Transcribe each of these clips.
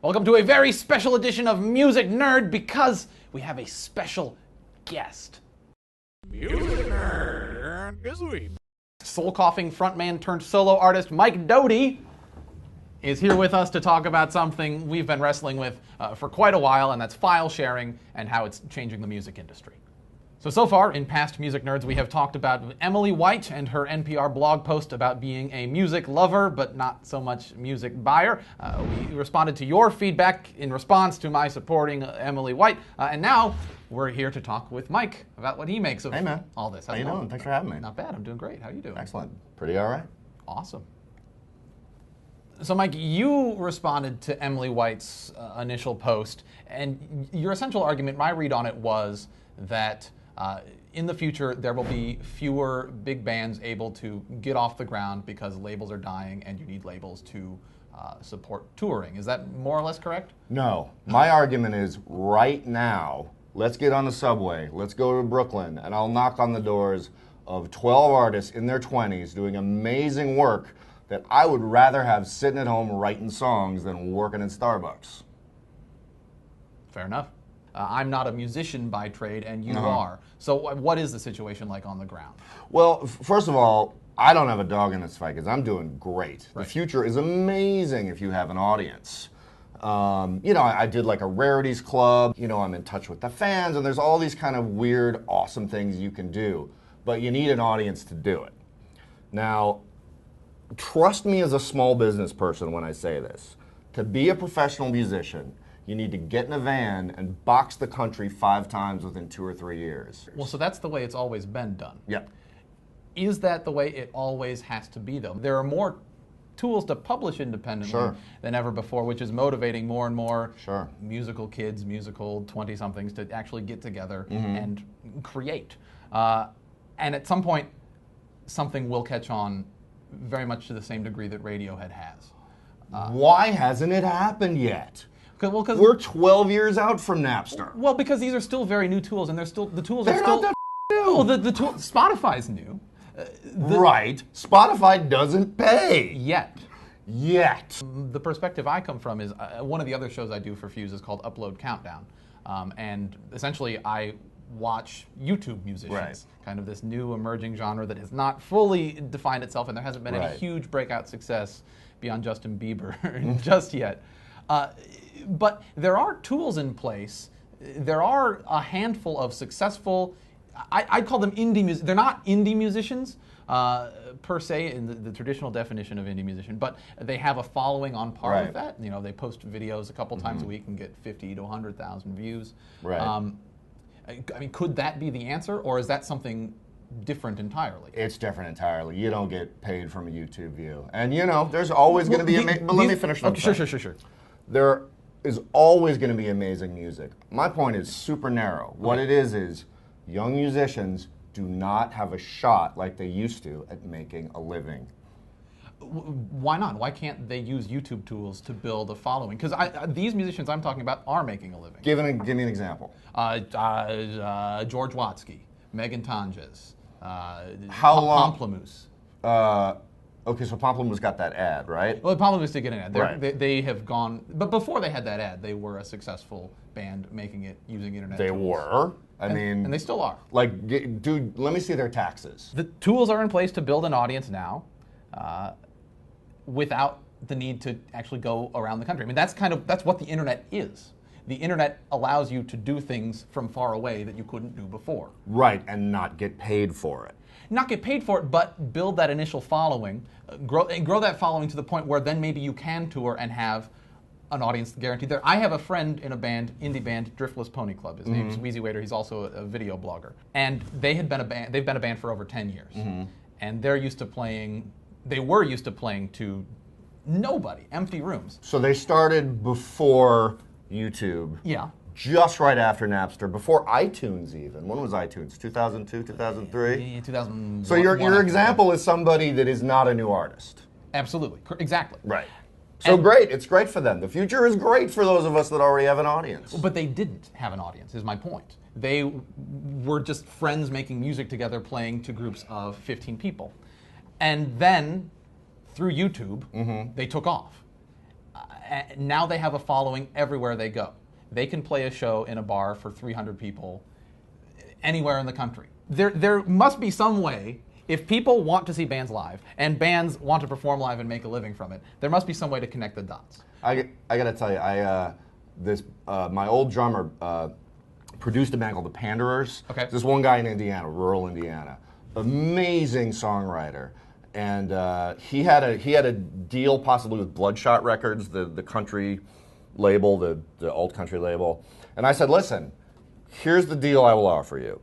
Welcome to a very special edition of Music Nerd because we have a special guest. Music Nerd this week. Soul-coughing frontman turned solo artist Mike Doughty is here with us to talk about something we've been wrestling with for quite a while, and that's file sharing and how it's changing the music industry. So far, in past Music Nerds, we have talked about Emily White and her NPR blog post about being a music lover, but not so much music buyer. We responded to your feedback in response to my supporting Emily White, and now we're here to talk with Mike about what he makes of all this. How you doing? Thanks for having me. Not bad. I'm doing great. How are you doing? Excellent. Pretty all right. Awesome. So, Mike, you responded to Emily White's initial post, and your essential argument, my read on it was that in the future, there will be fewer big bands able to get off the ground because labels are dying and you need labels to support touring. Is that more or less correct? No. My argument is right now, let's get on the subway, let's go to Brooklyn, and I'll knock on the doors of 12 artists in their 20s doing amazing work that I would rather have sitting at home writing songs than working in Starbucks. Fair enough. I'm not a musician by trade, and you are. So what is the situation like on the ground? Well, first of all, I don't have a dog in this fight because I'm doing great. Right. The future is amazing if you have an audience. I did like a rarities club. I'm in touch with the fans, and there's all these kind of weird, awesome things you can do. But you need an audience to do it. Now, trust me as a small business person when I say this. To be a professional musician, you need to get in a van and box the country 5 times within 2 or 3 years. Well, so that's the way it's always been done. Yeah. Is that the way it always has to be, though? There are more tools to publish independently than ever before, which is motivating more and more musical kids, musical 20-somethings to actually get together and create. And at some point, something will catch on very much to the same degree that Radiohead has. Why hasn't it happened yet? Well, we're 12 years out from Napster. Well, because these are still very new tools, and the tools They're are still not that new. Well, the tool, Spotify's new. Right. Spotify doesn't pay. Yet. The perspective I come from is one of the other shows I do for Fuse is called Upload Countdown. And essentially I watch YouTube musicians, kind of this new emerging genre that has not fully defined itself, and there hasn't been any huge breakout success beyond Justin Bieber just yet. But there are tools in place. There are a handful of successful, I'd call them indie musicians. They're not indie musicians per se in the traditional definition of indie musician, but they have a following on par with that. They post videos a couple times a week and get 50 to 100,000 views. Could that be the answer, or is that something different entirely? It's different entirely. You don't get paid from a YouTube view. And there's always going to be but let me finish what I'm saying. Sure. There is always going to be amazing music. My point is super narrow. What it is young musicians do not have a shot like they used to at making a living. Why not? Why can't they use YouTube tools to build a following? Because these musicians I'm talking about are making a living. Give me an example. George Watsky, Megan Tonjes, Pomplamoose. Okay, so Pomplamoose got that ad, right? Well, Pomplamoose did get an ad. They have gone, but before they had that ad, they were a successful band making it using internet tools. They were. And they still are. Dude, let me see their taxes. The tools are in place to build an audience now, without the need to actually go around the country. That's what the internet is. The internet allows you to do things from far away that you couldn't do before. Right, and not get paid for it. Not get paid for it, but build that initial following, grow that following to the point where then maybe you can tour and have an audience guaranteed there. I have a friend in a indie band, Driftless Pony Club. His name's Wheezy Waiter. He's also a video blogger. And they've been a band for over 10 years. And they were used to playing to nobody, empty rooms. So they started before YouTube. Yeah. Just right after Napster, before iTunes even. When was iTunes? 2002, 2003? Yeah, 2001. So your example is somebody that is not a new artist. Absolutely. Exactly. Right. So great. It's great for them. The future is great for those of us that already have an audience. But they didn't have an audience, is my point. They were just friends making music together, playing to groups of 15 people. And then, through YouTube, they took off. now they have a following everywhere they go. They can play a show in a bar for 300 people anywhere in the country. There must be some way, if people want to see bands live and bands want to perform live and make a living from it, there must be some way to connect the dots. I gotta tell you, my old drummer produced a band called the Panderers. Okay. This one guy in Indiana, rural Indiana, amazing songwriter, and he had a deal possibly with Bloodshot Records, the country label, the alt country label, and I said, listen, here's the deal I will offer you.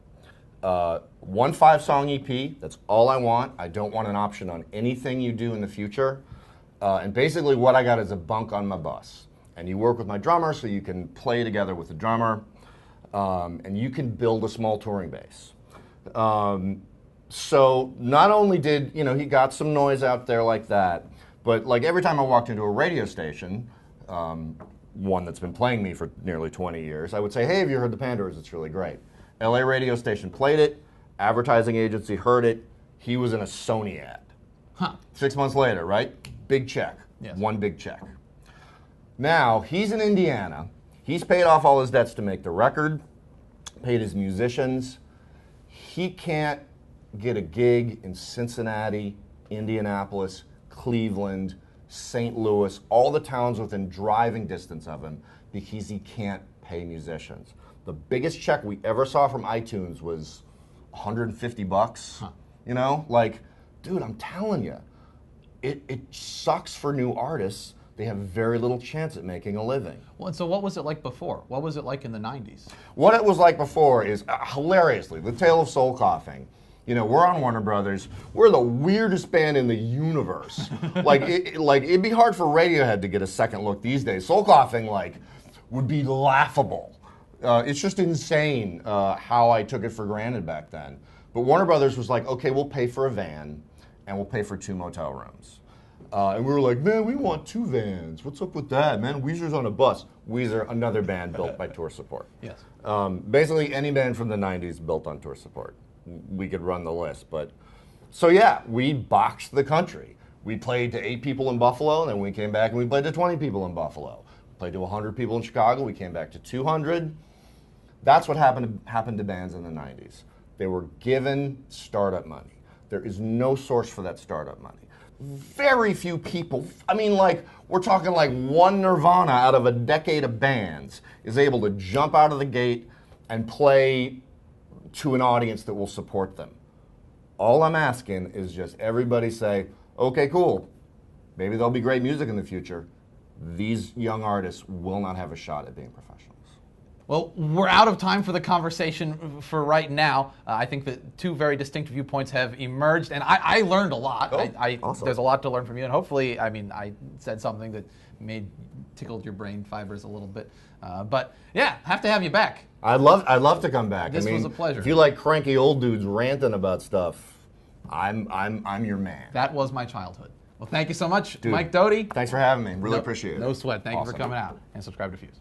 1 5-song EP, that's all I want. I don't want an option on anything you do in the future. And basically what I got is a bunk on my bus. And you work with my drummer so you can play together with the drummer. And you can build a small touring base. So not only did, he got some noise out there like that, but like every time I walked into a radio station, one that's been playing me for nearly 20 years, I would say, hey, have you heard the Panderers? It's really great. LA radio station played it, advertising agency heard it, he was in a Sony ad. Huh. 6 months later, right? Big check. Yes. One big check. Now, he's in Indiana. He's paid off all his debts to make the record, paid his musicians. He can't get a gig in Cincinnati, Indianapolis, Cleveland, St. Louis, all the towns within driving distance of him because he can't pay musicians. The biggest check we ever saw from iTunes was $150. Huh. Like, dude, I'm telling you, it sucks for new artists. They have very little chance at making a living. Well, and so what was it like before? What was it like in the 90s? What it was like before is, hilariously, the tale of soul coughing. We're on Warner Brothers. We're the weirdest band in the universe. It'd be hard for Radiohead to get a second look these days. Soul coughing, would be laughable. It's just insane how I took it for granted back then. But Warner Brothers was like, okay, we'll pay for a van, and we'll pay for 2 motel rooms. And we were like, man, we want 2 vans. What's up with that, man? Weezer's on a bus. Weezer, another band built by tour support. Yes. Basically, any band from the 90s built on tour support. We could run the list. So yeah, we boxed the country. We played to 8 people in Buffalo, and then we came back and we played to 20 people in Buffalo. Played to 100 people in Chicago. We came back to 200. That's what happened to bands in the 90s. They were given startup money. There is no source for that startup money. Very few people, we're talking like one Nirvana out of a decade of bands is able to jump out of the gate and play to an audience that will support them. All I'm asking is just everybody say, okay, cool. Maybe there'll be great music in the future. These young artists will not have a shot at being professionals. Well, we're out of time for the conversation for right now. I think that 2 very distinct viewpoints have emerged, and I learned a lot. Oh, awesome. There's a lot to learn from you, and hopefully, I said something that tickled your brain fibers a little bit. But yeah, have to have you back. I'd love to come back. This was a pleasure. If you like cranky old dudes ranting about stuff, I'm your man. That was my childhood. Well, thank you so much, Dude, Mike Doughty. Thanks for having me. Really appreciate it. No sweat. Thank you for Awesome. coming out, and subscribe to Fuse.